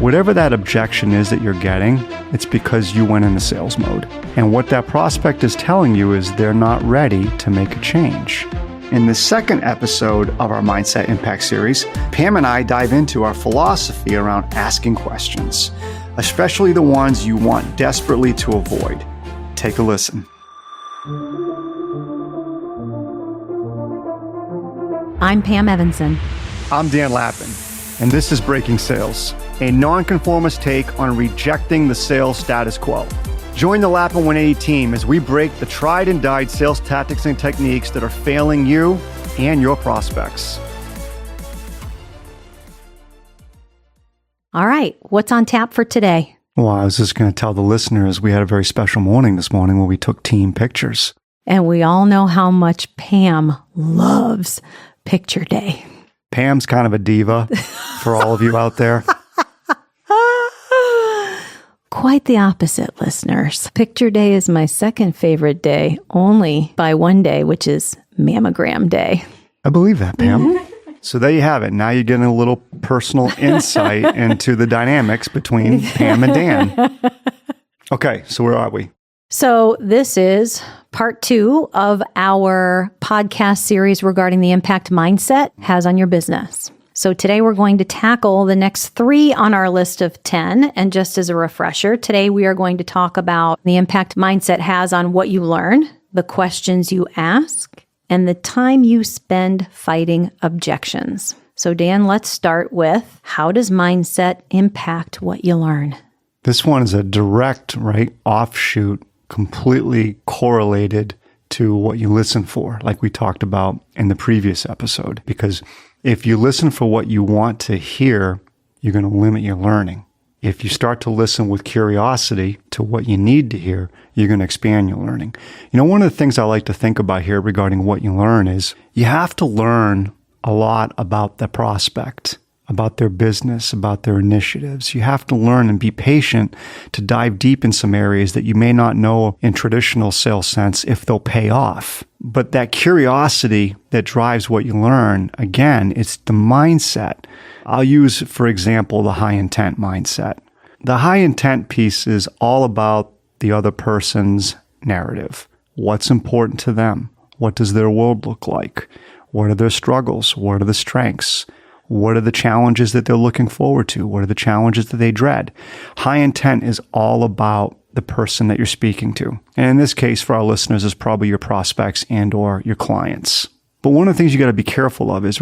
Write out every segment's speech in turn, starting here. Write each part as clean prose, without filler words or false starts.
Whatever that objection is that you're getting, it's because you went into sales mode. And what that prospect is telling you is they're not ready to make a change. In the second episode of our Mindset Impact series, Pam and I dive into our philosophy around asking questions, especially the ones you want desperately to avoid. Take a listen. I'm Pam Evanson. I'm Dan Lappin, and this is Breaking Sales, a nonconformist take on rejecting the sales status quo. Join the Lappin 180 team as we break the tried and died sales tactics and techniques that are failing you and your prospects. All right, what's on tap for today? Well, I was just going to tell the listeners we had a very special morning this morning where we took team pictures. And we all know how much Pam loves picture day. Pam's kind of a diva for all of you out there. Quite the opposite, listeners. Picture day is my second favorite day, only by one day, which is mammogram day. I believe that, Pam. So there you have it. Now you're getting a little personal insight into the dynamics between Pam and Dan. Okay, so where are we? So this is part 2 of our podcast series regarding the impact mindset has on your business. So today we're going to tackle the next 3 on our list of 10. And just as a refresher, today we are going to talk about the impact mindset has on what you learn, the questions you ask, and the time you spend fighting objections. So Dan, let's start with, how does mindset impact what you learn? This one is a direct, offshoot, completely correlated to what you listen for, like we talked about in the previous episode. Because if you listen for what you want to hear, you're going to limit your learning. If you start to listen with curiosity to what you need to hear, you're going to expand your learning. You know, one of the things I like to think about here regarding what you learn is you have to learn a lot about the prospect, about their business, about their initiatives. You have to learn and be patient to dive deep in some areas that you may not know in traditional sales sense if they'll pay off. But that curiosity that drives what you learn, again, it's the mindset. I'll use, for example, the high intent mindset. The high intent piece is all about the other person's narrative. What's important to them? What does their world look like? What are their struggles? What are the strengths? What are the challenges that they're looking forward to? What are the challenges that they dread? High intent is all about the person that you're speaking to. And in this case, for our listeners, is probably your prospects and or your clients. But one of the things you got to be careful of is,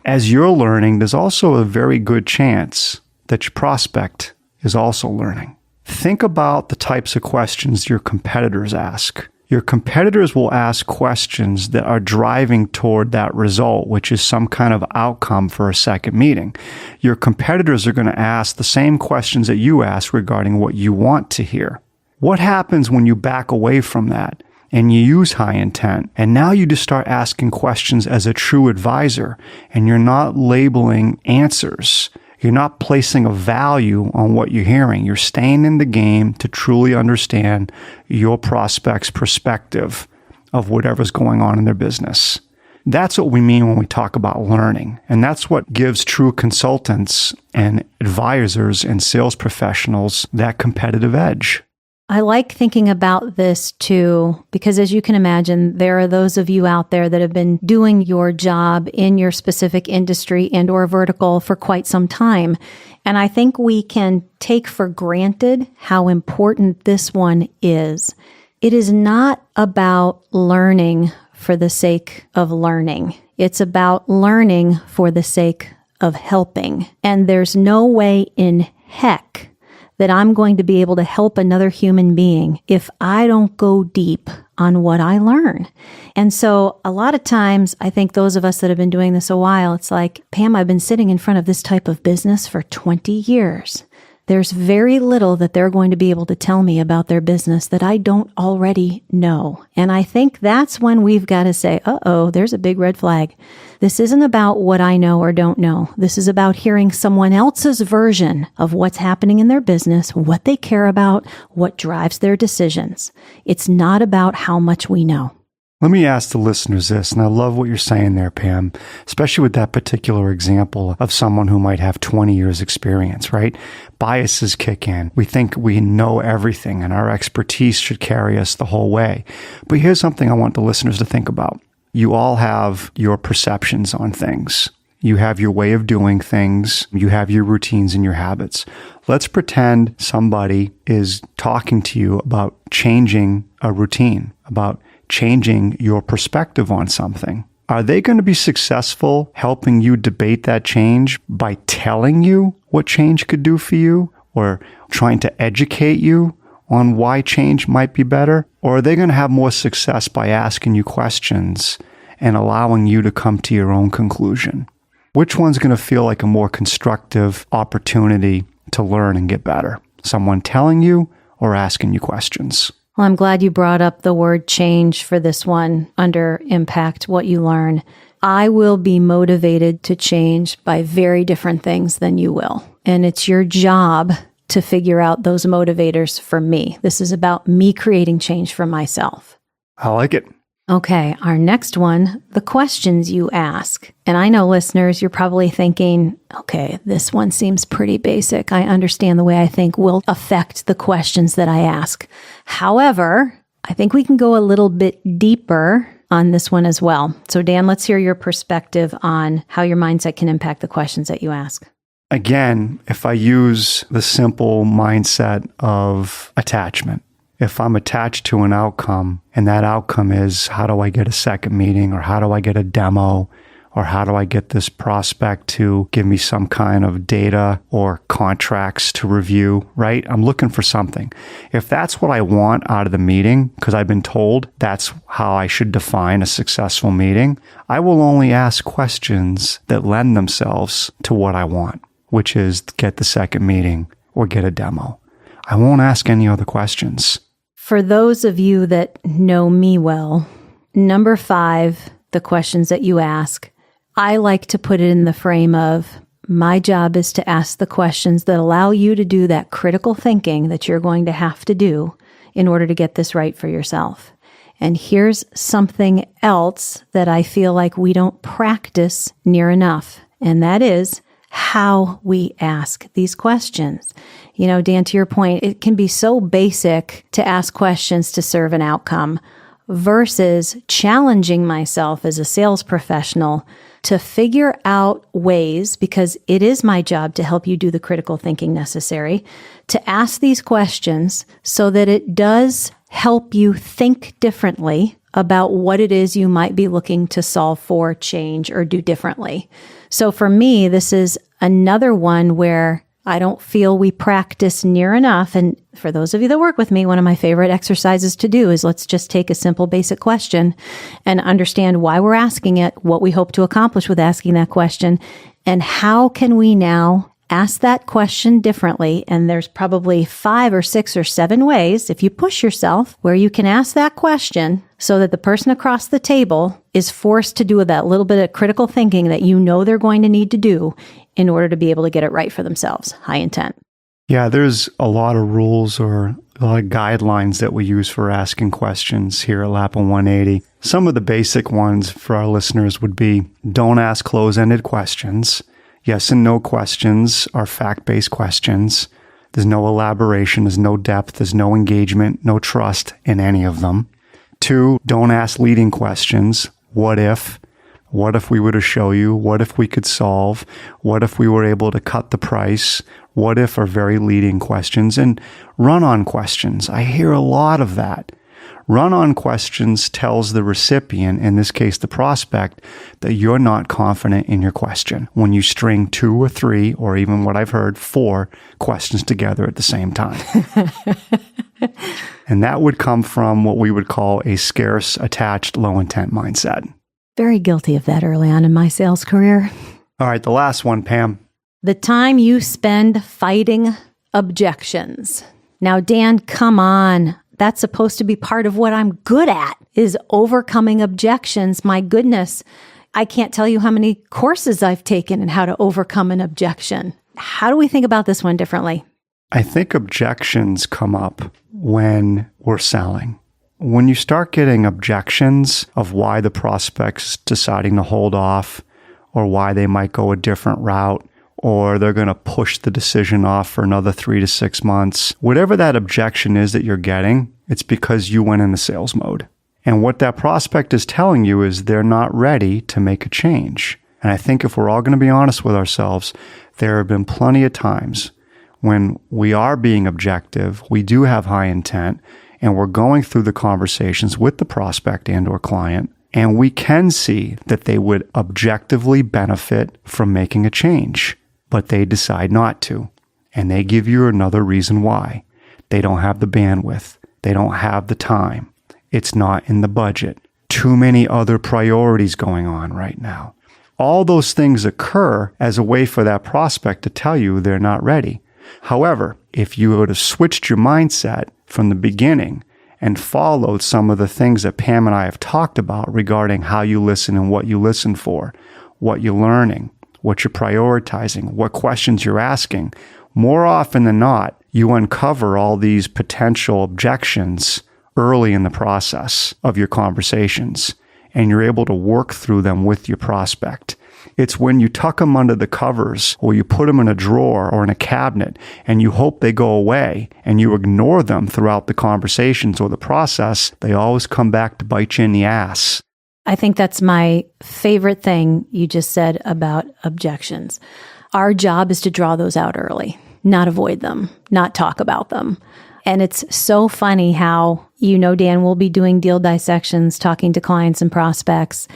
as you're learning, there's also a very good chance that your prospect is also learning. Think about the types of questions your competitors ask. Your competitors will ask questions that are driving toward that result, which is some kind of outcome for a second meeting. Your competitors are going to ask the same questions that you ask regarding what you want to hear. What happens when you back away from that and you use high intent, and now you just start asking questions as a true advisor, and you're not labeling answers? You're not placing a value on what you're hearing. You're staying in the game to truly understand your prospect's perspective of whatever's going on in their business. That's what we mean when we talk about learning. And that's what gives true consultants and advisors and sales professionals that competitive edge. I like thinking about this too, because as you can imagine, there are those of you out there that have been doing your job in your specific industry and or vertical for quite some time. And I think we can take for granted how important this one is. It is not about learning for the sake of learning. It's about learning for the sake of helping. And there's no way in heck that I'm going to be able to help another human being if I don't go deep on what I learn. And so a lot of times, I think those of us that have been doing this a while, it's like, Pam, I've been sitting in front of this type of business for 20 years. There's very little that they're going to be able to tell me about their business that I don't already know. And I think that's when we've got to say, there's a big red flag. This isn't about what I know or don't know. This is about hearing someone else's version of what's happening in their business, what they care about, what drives their decisions. It's not about how much we know. Let me ask the listeners this, and I love what you're saying there, Pam, especially with that particular example of someone who might have 20 years experience, right? Biases kick in. We think we know everything and our expertise should carry us the whole way. But here's something I want the listeners to think about. You all have your perceptions on things. You have your way of doing things. You have your routines and your habits. Let's pretend somebody is talking to you about changing a routine, about changing your perspective on something. Are they going to be successful helping you debate that change by telling you what change could do for you or trying to educate you on why change might be better? Or are they going to have more success by asking you questions and allowing you to come to your own conclusion? Which one's going to feel like a more constructive opportunity to learn and get better? Someone telling you or asking you questions? Well, I'm glad you brought up the word change for this one under impact, what you learn. I will be motivated to change by very different things than you will. And it's your job to figure out those motivators for me. This is about me creating change for myself. I like it. Okay, our next one, the questions you ask. And I know listeners, you're probably thinking, okay, this one seems pretty basic. I understand the way I think will affect the questions that I ask. However, I think we can go a little bit deeper on this one as well. So Dan, let's hear your perspective on how your mindset can impact the questions that you ask. Again, if I use the simple mindset of attachment, if I'm attached to an outcome and that outcome is how do I get a second meeting or how do I get a demo or how do I get this prospect to give me some kind of data or contracts to review, right? I'm looking for something. If that's what I want out of the meeting, because I've been told that's how I should define a successful meeting, I will only ask questions that lend themselves to what I want, which is get the second meeting or get a demo. I won't ask any other questions. For those of you that know me well, number 5, the questions that you ask, I like to put it in the frame of my job is to ask the questions that allow you to do that critical thinking that you're going to have to do in order to get this right for yourself. And here's something else that I feel like we don't practice near enough, and that is how we ask these questions. You know, Dan, to your point, it can be so basic to ask questions to serve an outcome versus challenging myself as a sales professional to figure out ways, because it is my job to help you do the critical thinking necessary, to ask these questions so that it does help you think differently about what it is you might be looking to solve for, change, or do differently. So for me, this is another one where I don't feel we practice near enough. And for those of you that work with me, one of my favorite exercises to do is let's just take a simple basic question and understand why we're asking it, what we hope to accomplish with asking that question, and how can we now ask that question differently. And there's probably 5 or 6 or 7 ways, if you push yourself, where you can ask that question so that the person across the table is forced to do that little bit of critical thinking that you know they're going to need to do in order to be able to get it right for themselves. High intent. Yeah, there's a lot of rules or a lot of guidelines that we use for asking questions here at Lapa 180. Some of the basic ones for our listeners would be don't ask close-ended questions. Yes and no questions are fact-based questions. There's no elaboration, there's no depth, there's no engagement, no trust in any of them. 2, don't ask leading questions. What if? What if we were to show you? What if we could solve? What if we were able to cut the price? What if are very leading questions. And run-on questions. I hear a lot of that. Run-on questions tells the recipient, in this case the prospect, that you're not confident in your question when you string 2 or 3, or even what I've heard, 4 questions together at the same time. And that would come from what we would call a scarce, attached, low-intent mindset. Very guilty of that early on in my sales career. All right, the last one, Pam. The time you spend fighting objections. Now, Dan, come on. That's supposed to be part of what I'm good at, is overcoming objections. My goodness, I can't tell you how many courses I've taken in how to overcome an objection. How do we think about this one differently? I think objections come up when we're selling, when you start getting objections of why the prospect's deciding to hold off, or why they might go a different route, or they're going to push the decision off for another 3 to 6 months, whatever that objection is that you're getting, it's because you went into sales mode. And what that prospect is telling you is they're not ready to make a change. And I think if we're all going to be honest with ourselves, there have been plenty of times when we are being objective, we do have high intent, and we're going through the conversations with the prospect and or client, and we can see that they would objectively benefit from making a change, but they decide not to. And they give you another reason why. They don't have the bandwidth. They don't have the time. It's not in the budget. Too many other priorities going on right now. All those things occur as a way for that prospect to tell you they're not ready. However, if you would have switched your mindset from the beginning and followed some of the things that Pam and I have talked about regarding how you listen and what you listen for, what you're learning, what you're prioritizing, what questions you're asking, more often than not, you uncover all these potential objections early in the process of your conversations, and you're able to work through them with your prospect. It's when you tuck them under the covers, or you put them in a drawer or in a cabinet, and you hope they go away, and you ignore them throughout the conversations or the process, they always come back to bite you in the ass. I think that's my favorite thing you just said about objections. Our job is to draw those out early, not avoid them, not talk about them. And it's so funny how, Dan, we'll be doing deal dissections, talking to clients and prospects,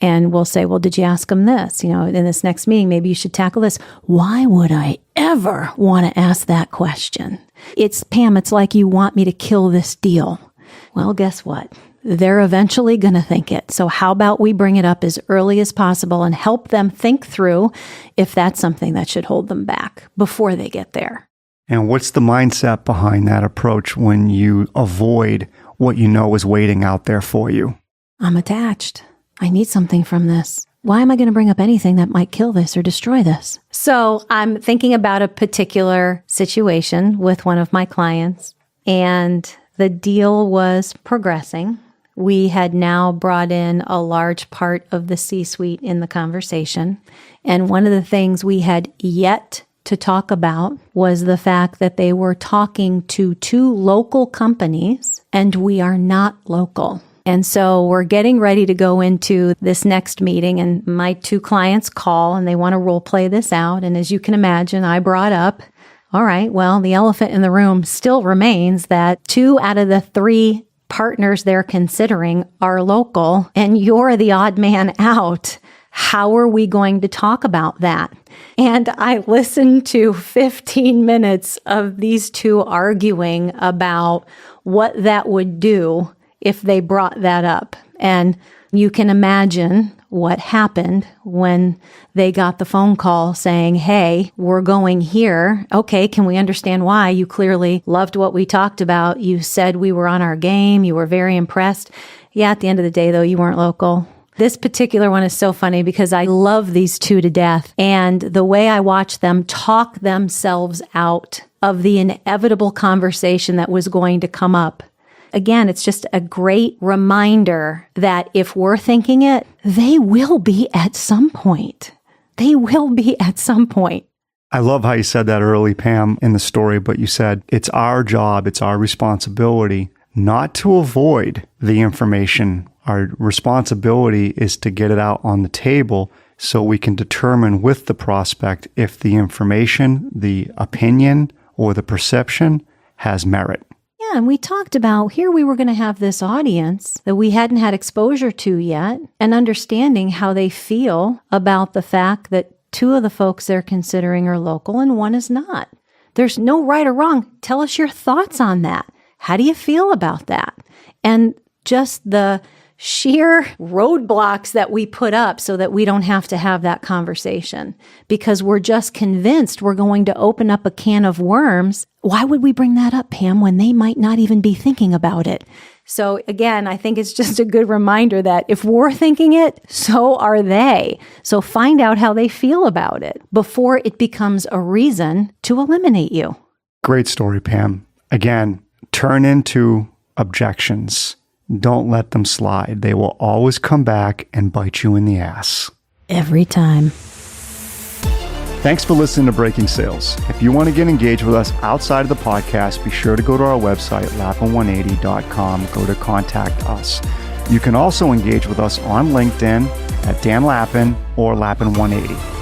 and we'll say, well, did you ask them this? In this next meeting, maybe you should tackle this. Why would I ever want to ask that question? Pam, it's like you want me to kill this deal. Well, guess what? They're eventually going to think it. So how about we bring it up as early as possible and help them think through if that's something that should hold them back before they get there. And what's the mindset behind that approach when you avoid what you know is waiting out there for you? I'm attached. I need something from this. Why am I going to bring up anything that might kill this or destroy this? So I'm thinking about a particular situation with one of my clients, and the deal was progressing. We had now brought in a large part of the C-suite in the conversation. And one of the things we had yet to talk about was the fact that they were talking to 2 local companies, and we are not local. And so we're getting ready to go into this next meeting, and my 2 clients call and they want to role play this out. And as you can imagine, I brought up, all right, well, the elephant in the room still remains that 2 out of the 3 partners they're considering are local, and you're the odd man out. How are we going to talk about that? And I listened to 15 minutes of these 2 arguing about what that would do if they brought that up. And you can imagine what happened when they got the phone call saying, hey, we're going here. Okay, can we understand why? You clearly loved what we talked about. You said we were on our game. You were very impressed. Yeah, at the end of the day, though, you weren't local. This particular one is so funny because I love these 2 to death. And the way I watch them talk themselves out of the inevitable conversation that was going to come up. Again, it's just a great reminder that if we're thinking it, they will be at some point. They will be at some point. I love how you said that early, Pam, in the story, but you said it's our job, it's our responsibility not to avoid the information. Our responsibility is to get it out on the table so we can determine with the prospect if the information, the opinion, or the perception has merit. Yeah, and we talked about here we were going to have this audience that we hadn't had exposure to yet, and understanding how they feel about the fact that 2 of the folks they're considering are local and 1 is not. There's no right or wrong. Tell us your thoughts on that. How do you feel about that? And just the sheer roadblocks that we put up so that we don't have to have that conversation because we're just convinced we're going to open up a can of worms. Why would we bring that up, Pam, when they might not even be thinking about it? So again, I think it's just a good reminder that if we're thinking it, so are they. So find out how they feel about it before it becomes a reason to eliminate you. Great story, Pam. Again, turn into objections don't let them slide. They will always come back and bite you in the ass. Every time. Thanks for listening to Breaking Sales. If you want to get engaged with us outside of the podcast, be sure to go to our website, lappin180.com. Go to contact us. You can also engage with us on LinkedIn at Dan Lappin or Lappin180.